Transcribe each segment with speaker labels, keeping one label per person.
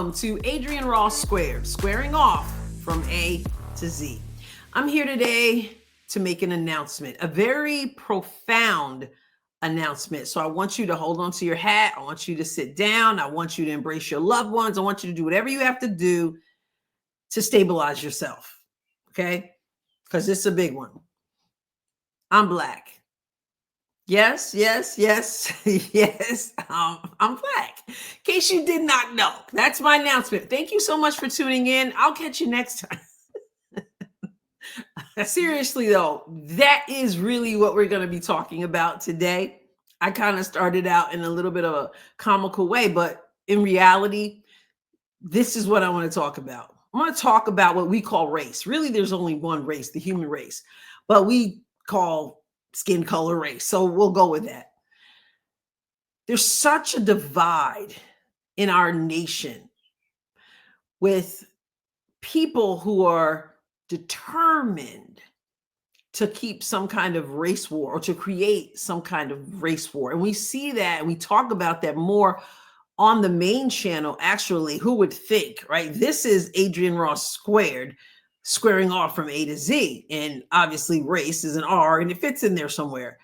Speaker 1: welcome to Adrienne Ross Squared, squaring off from A to Z. I'm here today to make an announcement, a very profound announcement. So I want you to hold on to your hat. I want you to sit down. I want you to embrace your loved ones. I want you to do whatever you have to do to stabilize yourself. Okay? Because this is a big one. I'm Black. Yes, yes, yes, yes. I'm Black. In case you did not know, that's my announcement. Thank you so much for tuning in. I'll catch you next time. Seriously, though, that is really what we're going to be talking about today. I kind of started out in a little bit of a comical way, but in reality, this is what I want to talk about. I want to talk about what we call race. Really, there's only one race, the human race, but we call skin color race. So we'll go with that. There's such a divide in our nation with people who are determined to keep some kind of race war or to create some kind of race war. And we see that and we talk about that more on the main channel. Actually, who would think, right? This is Adrienne Ross Squared, squaring off from A to Z. And obviously race is an R and it fits in there somewhere.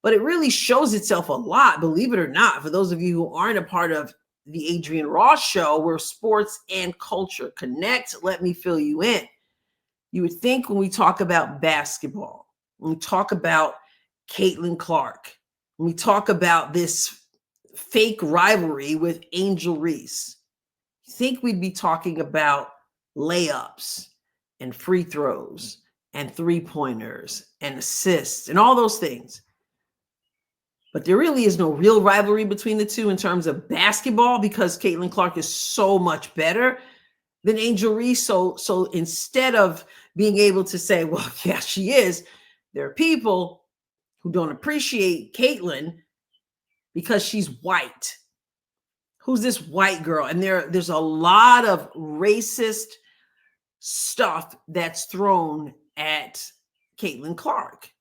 Speaker 1: But it really shows itself a lot, believe it or not, for those of you who aren't a part of the Adrienne Ross Show, where sports and culture connect. Let me fill you in. You would think when we talk about basketball, when we talk about Caitlin Clark, when we talk about this fake rivalry with Angel Reese, you think we'd be talking about layups and free throws and three-pointers and assists and all those things. But there really is no real rivalry between the two in terms of basketball because Caitlin Clark is so much better than Angel Reese. So instead of being able to say, well, yeah, she is, there are people who don't appreciate Caitlin because she's white. Who's this white girl? And there's a lot of racist stuff that's thrown at Caitlin Clark.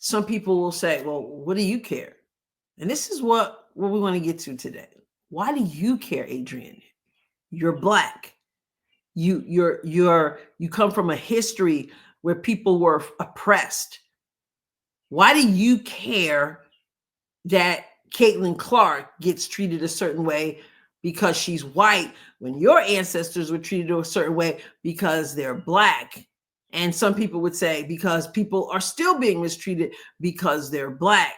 Speaker 1: Some people will say, well, what do you care? And this is what we want to get to today. Why do you care, Adrienne? You're Black. You come from a history where people were oppressed. Why do you care that Caitlin Clark gets treated a certain way because she's white when your ancestors were treated a certain way because they're Black? And some people would say because people are still being mistreated because they're Black.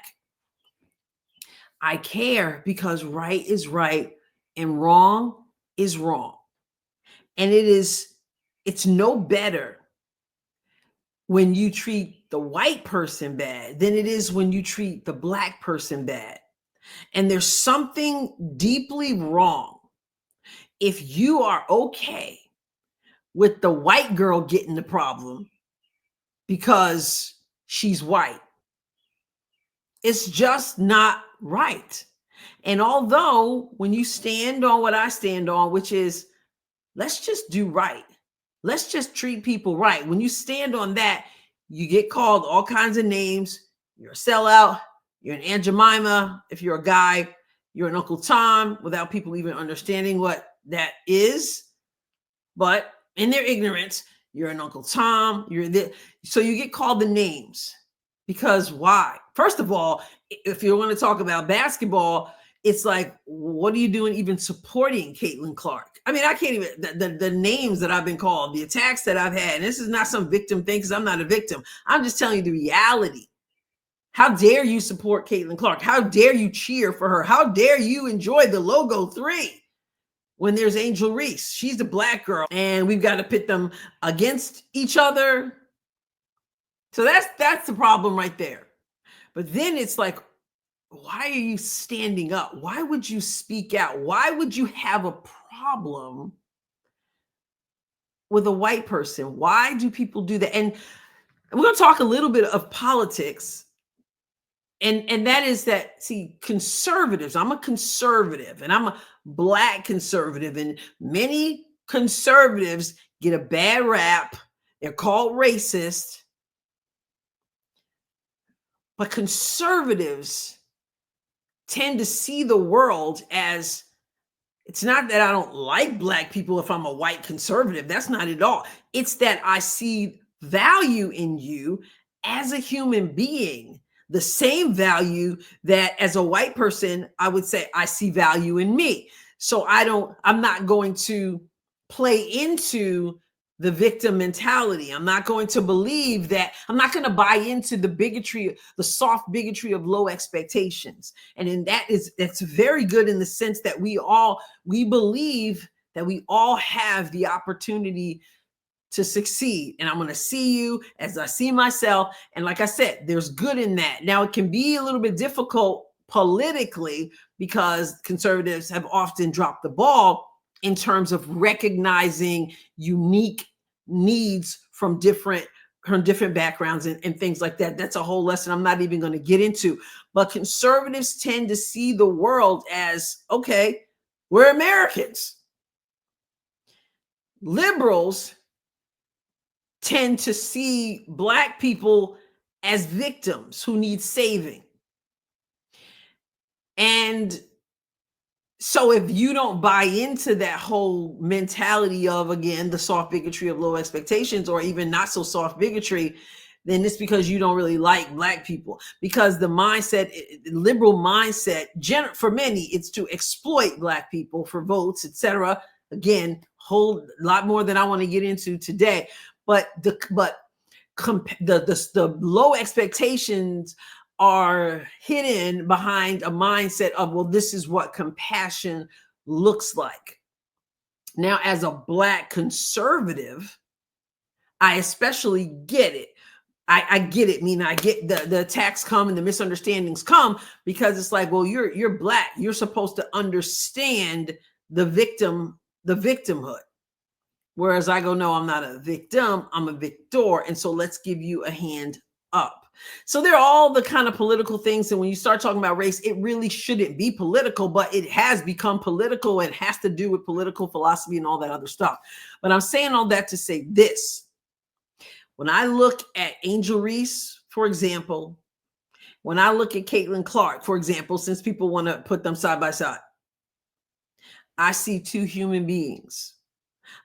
Speaker 1: I care because right is right and wrong is wrong. And it's no better when you treat the white person bad than it is when you treat the Black person bad. And there's something deeply wrong if you are okay with the white girl getting the problem because she's white. It's just not right. And although when you stand on what I stand on, which is let's just do right, let's just treat people right. When you stand on that, you get called all kinds of names. You're a sellout. You're an Aunt Jemima. If you're a guy, you're an Uncle Tom without people even understanding what that is. But in their ignorance, you're an Uncle Tom. So you get called the names. Because why? First of all, if you want to talk about basketball, it's like, what are you doing even supporting Caitlin Clark? I mean, I can't even, the names that I've been called, the attacks that I've had, and this is not some victim thing because I'm not a victim. I'm just telling you the reality. How dare you support Caitlin Clark? How dare you cheer for her? How dare you enjoy the logo 3 when there's Angel Reese? She's the Black girl, and we've got to pit them against each other. So that's the problem right there. But then it's like, why are you standing up? Why would you speak out? Why would you have a problem with a white person? Why do people do that? And we're going to talk a little bit of politics. And that is that, see, conservatives, I'm a conservative and I'm a Black conservative, and many conservatives get a bad rap. They're called racist. But conservatives tend to see the world as It's not that I don't like Black people if I'm a white conservative. That's not at all. It's that I see value in you as a human being, the same value that as a white person, I would say I see value in me. So I'm not going to play into the victim mentality. I'm not going to believe that, I'm not going to buy into the bigotry, the soft bigotry of low expectations. And in that's very good in the sense that we believe that we all have the opportunity to succeed. And I'm going to see you as I see myself. And like I said, there's good in that. Now, it can be a little bit difficult politically because conservatives have often dropped the ball in terms of recognizing unique needs from different backgrounds and things like that. That's a whole lesson I'm not even going to get into. But conservatives tend to see the world as, okay, we're Americans. Liberals tend to see Black people as victims who need saving. And so if you don't buy into that whole mentality of, again, the soft bigotry of low expectations, or even not so soft bigotry, then it's because you don't really like Black people. Because the mindset, liberal mindset, for many, it's to exploit Black people for votes, etc. Again, whole lot more than I want to get into today. But the low expectations are hidden behind a mindset of, well, this is what compassion looks like. Now, as a Black conservative, I especially get it. I get it. I mean, I get the attacks come and the misunderstandings come because it's like, well, you're Black. You're supposed to understand the victimhood. Whereas I go, no, I'm not a victim, I'm a victor. And so let's give you a hand up. So there are all the kind of political things. And when you start talking about race, it really shouldn't be political, but it has become political and has to do with political philosophy and all that other stuff. But I'm saying all that to say this. When I look at Angel Reese, for example, when I look at Caitlin Clark, for example, since people want to put them side by side, I see two human beings.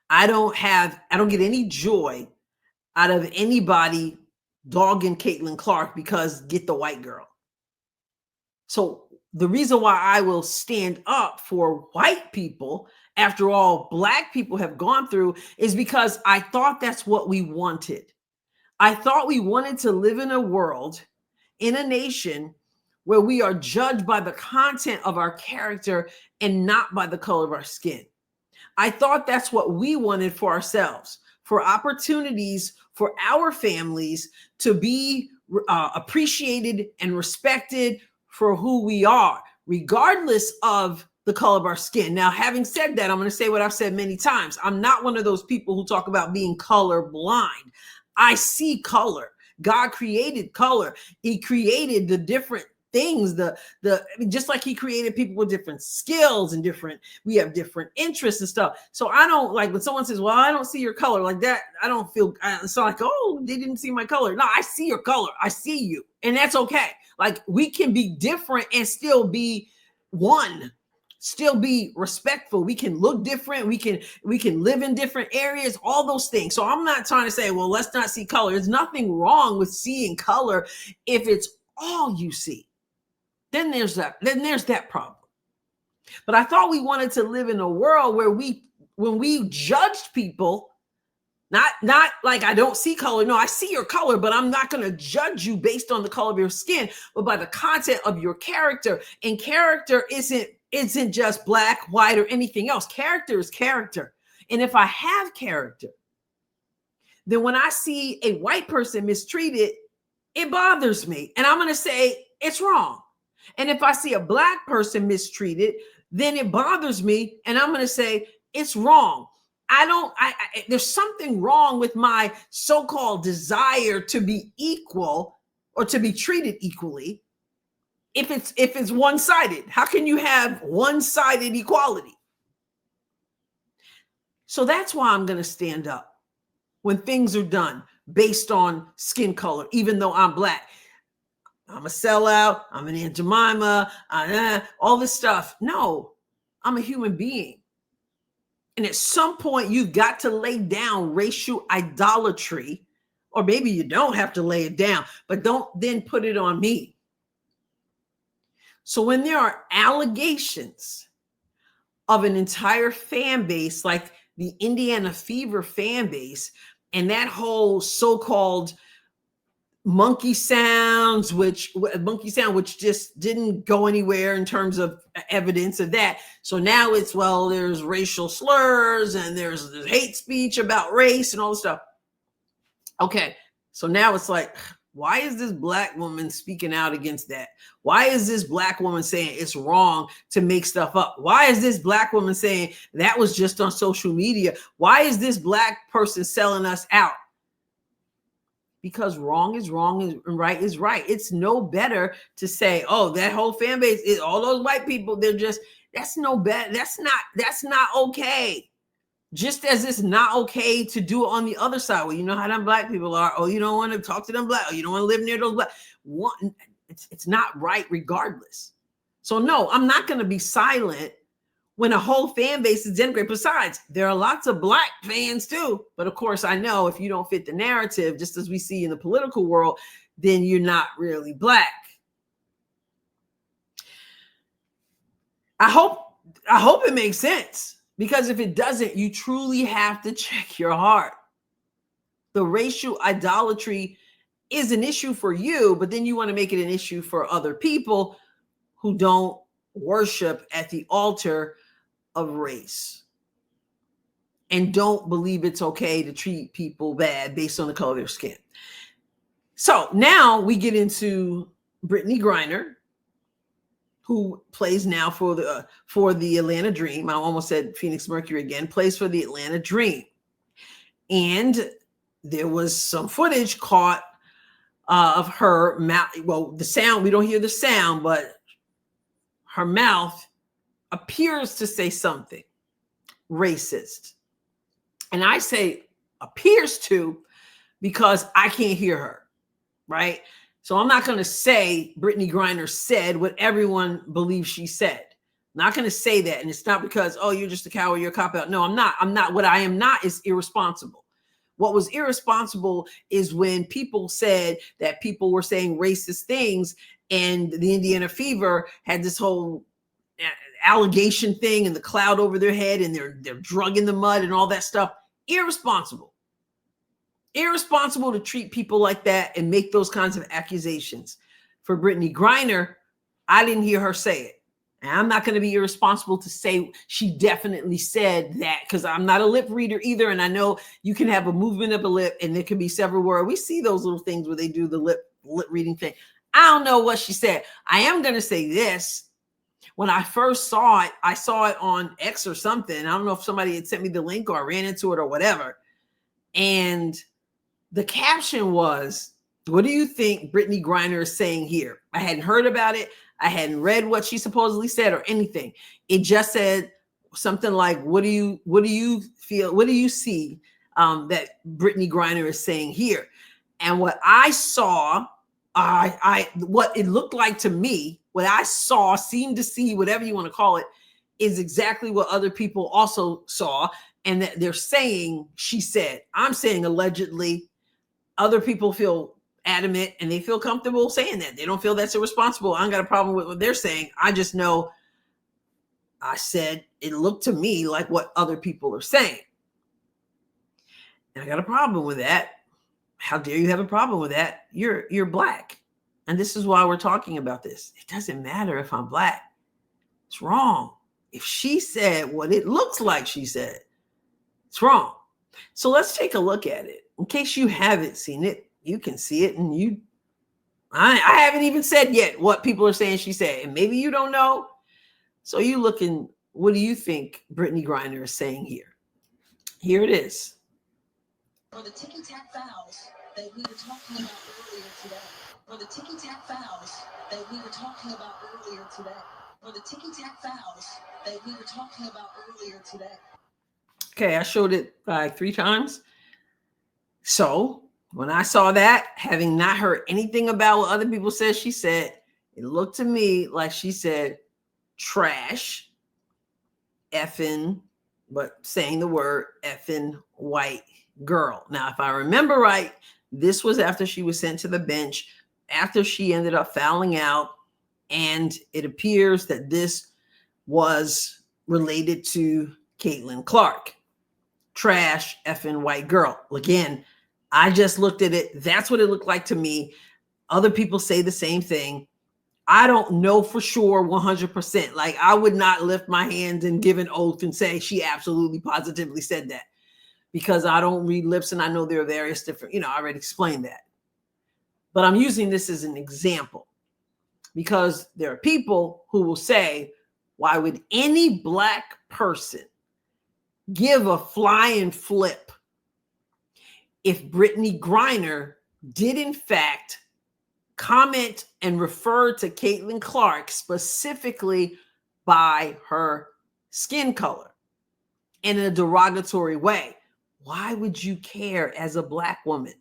Speaker 1: I don't get any joy out of anybody dogging Caitlin Clark because get the white girl. So the reason why I will stand up for white people, after all Black people have gone through, is because I thought that's what we wanted. I thought we wanted to live in a world, in a nation, where we are judged by the content of our character and not by the color of our skin. I thought that's what we wanted for ourselves, for opportunities for our families to be appreciated and respected for who we are, regardless of the color of our skin. Now, having said that, I'm going to say what I've said many times. I'm not one of those people who talk about being color blind. I see color. God created color. He created the different things, just like he created people with different skills and we have different interests and stuff. So I don't like when someone says, well, I don't see your color like that. I don't feel, it's like, oh, they didn't see my color. No, I see your color. I see you. And that's okay. Like we can be different and still be one, still be respectful. We can look different. We can live in different areas, all those things. So I'm not trying to say, well, let's not see color. There's nothing wrong with seeing color if it's all you see. Then there's that problem. But I thought we wanted to live in a world where when we judged people, not like I don't see color. No, I see your color, but I'm not going to judge you based on the color of your skin, but by the content of your character. And character isn't just Black, white, or anything else. Character is character. And if I have character, then when I see a white person mistreated, it bothers me. And I'm going to say it's wrong. And if I see a Black person mistreated, then it bothers me. And I'm going to say it's wrong. There's something wrong with my so-called desire to be equal or to be treated equally. If it's one-sided, how can you have one-sided equality? So that's why I'm going to stand up when things are done based on skin color, even though I'm Black. I'm a sellout. I'm an Aunt Jemima. All this stuff. No, I'm a human being. And at some point, you've got to lay down racial idolatry, or maybe you don't have to lay it down, but don't then put it on me. So when there are allegations of an entire fan base, like the Indiana Fever fan base, and that whole so-called monkey sound, which just didn't go anywhere in terms of evidence of that. So now it's, well, there's racial slurs and there's hate speech about race and all this stuff. Okay, so now it's like, why is this Black woman speaking out against that? Why is this Black woman saying it's wrong to make stuff up? Why is this Black woman saying that was just on social media? Why is this Black person selling us out? Because wrong is wrong and right is right. It's no better to say, oh, that whole fan base is all those white people. They're just, that's no better. That's not okay. Just as it's not okay to do it on the other side. Well, you know how them Black people are. Oh, you don't want to talk to them Black. Oh, you don't want to live near those Black. It's not right regardless. So no, I'm not going to be silent when a whole fan base is denigrated. Besides, there are lots of Black fans too. But of course, I know if you don't fit the narrative, just as we see in the political world, then you're not really Black. I hope it makes sense. Because if it doesn't, you truly have to check your heart. The racial idolatry is an issue for you, but then you want to make it an issue for other people who don't worship at the altar of race and don't believe it's okay to treat people bad based on the color of their skin. So now we get into Brittney Griner, who plays now for the Atlanta Dream. I almost said Phoenix Mercury again, plays for the Atlanta Dream. And there was some footage caught of her mouth. Well, the sound, we don't hear the sound, but her mouth appears to say something racist. And I say appears to because I can't hear her, right? So I'm not going to say Brittney Griner said what everyone believes she said. I'm not going to say that. And it's not because, oh, you're just a coward, you're a cop-out. No, I'm not. What I am not is irresponsible. What was irresponsible is when people said that people were saying racist things, and the Indiana Fever had this whole allegation thing and the cloud over their head and they're drug in the mud and all that stuff. Irresponsible to treat people like that and make those kinds of accusations. For Brittney Griner, I didn't hear her say it. And I'm not going to be irresponsible to say she definitely said that, because I'm not a lip reader either. And I know you can have a movement of a lip and there can be several words. We see those little things where they do the lip reading thing. I don't know what she said. I am going to say this. When I first saw it, I saw it on X or something. I don't know if somebody had sent me the link or I ran into it or whatever. And the caption was, what do you think Brittney Griner is saying here? I hadn't heard about it. I hadn't read what she supposedly said or anything. It just said something like, what do you feel? What do you see that Brittney Griner is saying here? And what I saw, what it looked like to me, what I saw, seemed to see, whatever you want to call it, is exactly what other people also saw. And that they're saying, she said. I'm saying allegedly. Other people feel adamant and they feel comfortable saying that. They don't feel that's irresponsible. I ain't got a problem with what they're saying. I just know I said it looked to me like what other people are saying. And I got a problem with that. How dare you have a problem with that? You're Black. And this is why we're talking about this. It doesn't matter if I'm Black. It's wrong. If she said what it looks like she said, it's wrong. So let's take a look at it. In case you haven't seen it, you can see it. And I haven't even said yet what people are saying she said. And maybe you don't know. So you looking, what do you think Brittney Griner is saying here? Here it is.
Speaker 2: For the ticky-tack fouls that we were talking about earlier today. For the ticky-tack fouls that we were talking about earlier today. For the ticky-tack fouls that we were talking about earlier today.
Speaker 1: Okay, I showed it like 3 times. So when I saw that, having not heard anything about what other people said she said, it looked to me like she said trash, effing, but saying the word effing white girl. Now, if I remember right, this was after she was sent to the bench, after she ended up fouling out. And it appears that this was related to Caitlin Clark. Trash effing white girl. Again, I just looked at it. That's what it looked like to me. Other people say the same thing. I don't know for sure 100%. Like, I would not lift my hands and give an oath and say she absolutely positively said that, because I don't read lips and I know there are various different, I already explained that. But I'm using this as an example because there are people who will say, why would any Black person give a flying flip if Brittney Griner did in fact comment and refer to Caitlin Clark specifically by her skin color in a derogatory way? Why would you care as a Black woman?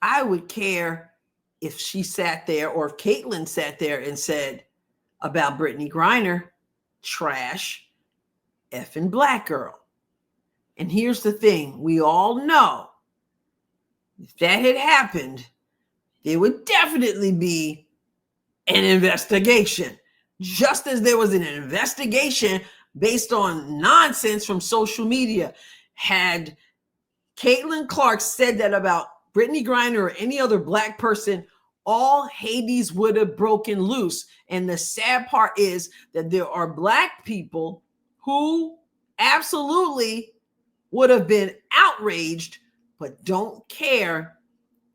Speaker 1: I would care if she sat there, or if Caitlin sat there and said about Brittney Griner, trash effing Black girl. And here's the thing. We all know if that had happened, there would definitely be an investigation. Just as there was an investigation based on nonsense from social media. Had Caitlin Clark said that about Brittney Griner or any other Black person, all Hades would have broken loose. And the sad part is that there are Black people who absolutely would have been outraged, but don't care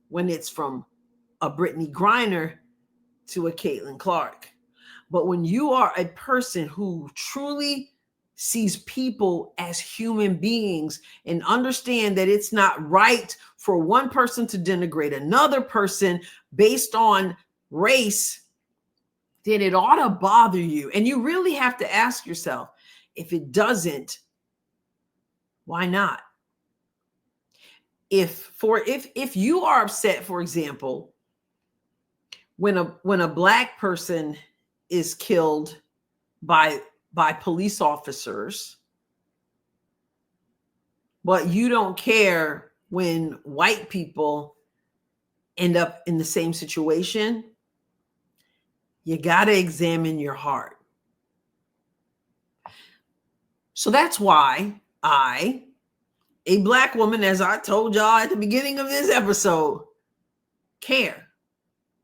Speaker 1: when it's from a Brittney Griner to a Caitlin Clark. But when you are a person who truly sees people as human beings and understand that it's not right for one person to denigrate another person based on race, then it ought to bother you. And you really have to ask yourself, if it doesn't, why not? If you are upset, for example, when a Black person is killed by police officers, but you don't care when white people end up in the same situation, you got to examine your heart. So that's why I, a Black woman, as I told y'all at the beginning of this episode, care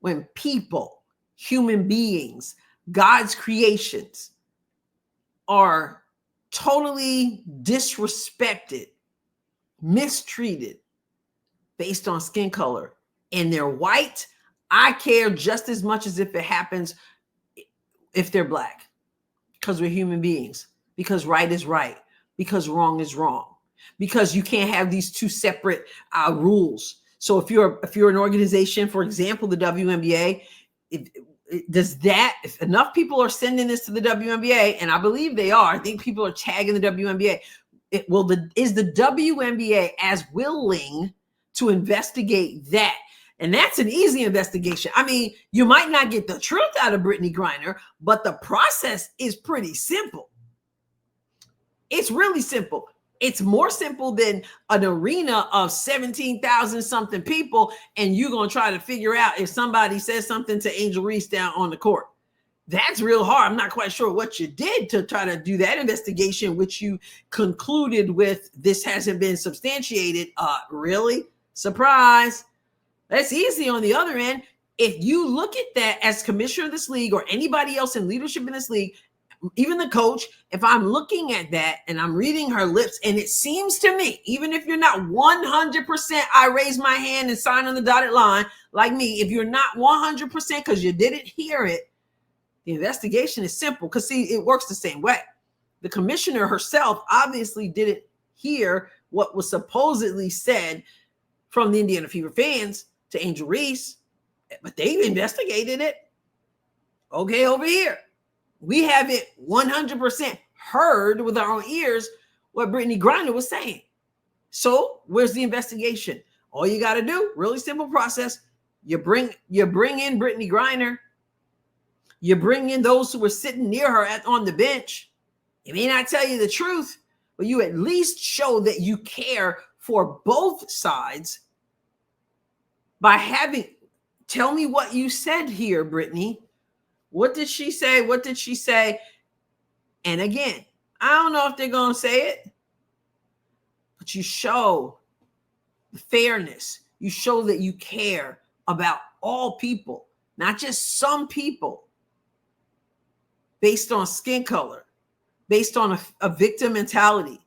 Speaker 1: when people, human beings, God's creations, are totally disrespected, mistreated based on skin color, and they're white. I care just as much as if it happens if they're Black, because we're human beings, because right is right, because wrong is wrong, because you can't have these two separate rules. So if you're an organization, for example, the WNBA, if enough people are sending this to the WNBA, and I believe they are, I think people are tagging the WNBA. Is the WNBA as willing to investigate that? And that's an easy investigation. I mean, you might not get the truth out of Brittney Griner, but the process is pretty simple. It's really simple. It's more simple than an arena of 17,000 something people, and you're going to try to figure out if somebody says something to Angel Reese down on the court. That's real hard. I'm not quite sure what you did to try to do that investigation, which you concluded with this hasn't been substantiated. Really? Surprise. That's easy on the other end. If you look at that as commissioner of this league or anybody else in leadership in this league, even the coach, if I'm looking at that and I'm reading her lips, and it seems to me, even if you're not 100%, I raise my hand and sign on the dotted line like me, if you're not 100% because you didn't hear it, the investigation is simple, because see, it works the same way. The commissioner herself obviously didn't hear what was supposedly said from the Indiana Fever fans to Angel Reese, but they've investigated it. Okay, over here, we haven't 100% heard with our own ears what Brittney Griner was saying. So where's the investigation? All you got to do, really simple process. You bring in Brittney Griner. You bring in those who were sitting near her on the bench. They may not tell you the truth, but you at least show that you care for both sides by tell me what you said here, Brittney. What did she say? What did she say? And again, I don't know if they're going to say it, but you show fairness. You show that you care about all people, not just some people, based on skin color, based on a victim mentality,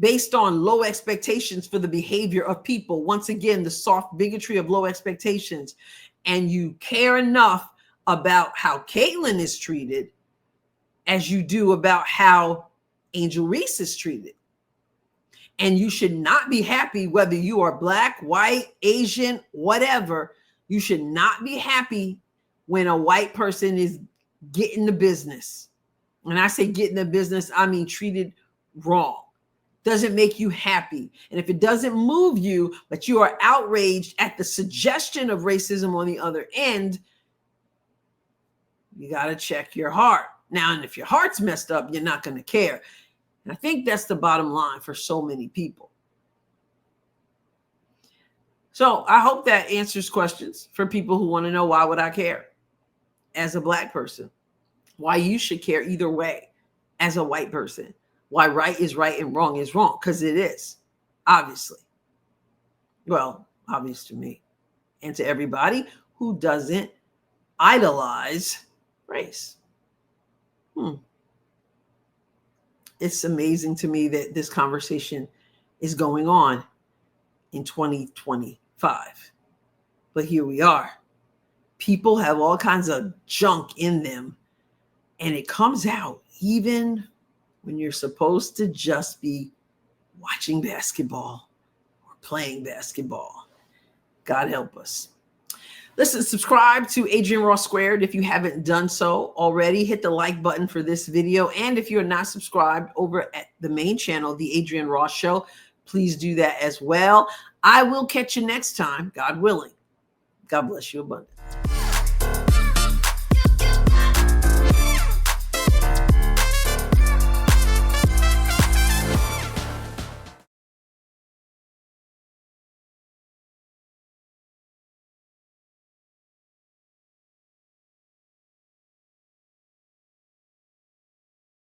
Speaker 1: based on low expectations for the behavior of people. Once again, the soft bigotry of low expectations. And you care enough about how Caitlyn is treated as you do about how Angel Reese is treated. And you should not be happy whether you are Black, white, Asian, whatever. You should not be happy when a white person is getting the business. When I say getting the business, I mean treated wrong. Doesn't make you happy. And if it doesn't move you, but you are outraged at the suggestion of racism on the other end, you got to check your heart. Now, and if your heart's messed up, you're not going to care. And I think that's the bottom line for so many people. So I hope that answers questions for people who want to know, why would I care as a Black person? Why you should care either way as a white person? Why right is right and wrong is wrong? Because it is, obviously. Well, obvious to me and to everybody who doesn't idolize race. It's amazing to me that this conversation is going on in 2025. But here we are. People have all kinds of junk in them, and it comes out even when you're supposed to just be watching basketball or playing basketball. God help us. Listen, subscribe to Adrienne Ross Squared if you haven't done so already. Hit the like button for this video. And if you're not subscribed over at the main channel, The Adrienne Ross Show, please do that as well. I will catch you next time, God willing. God bless you abundantly.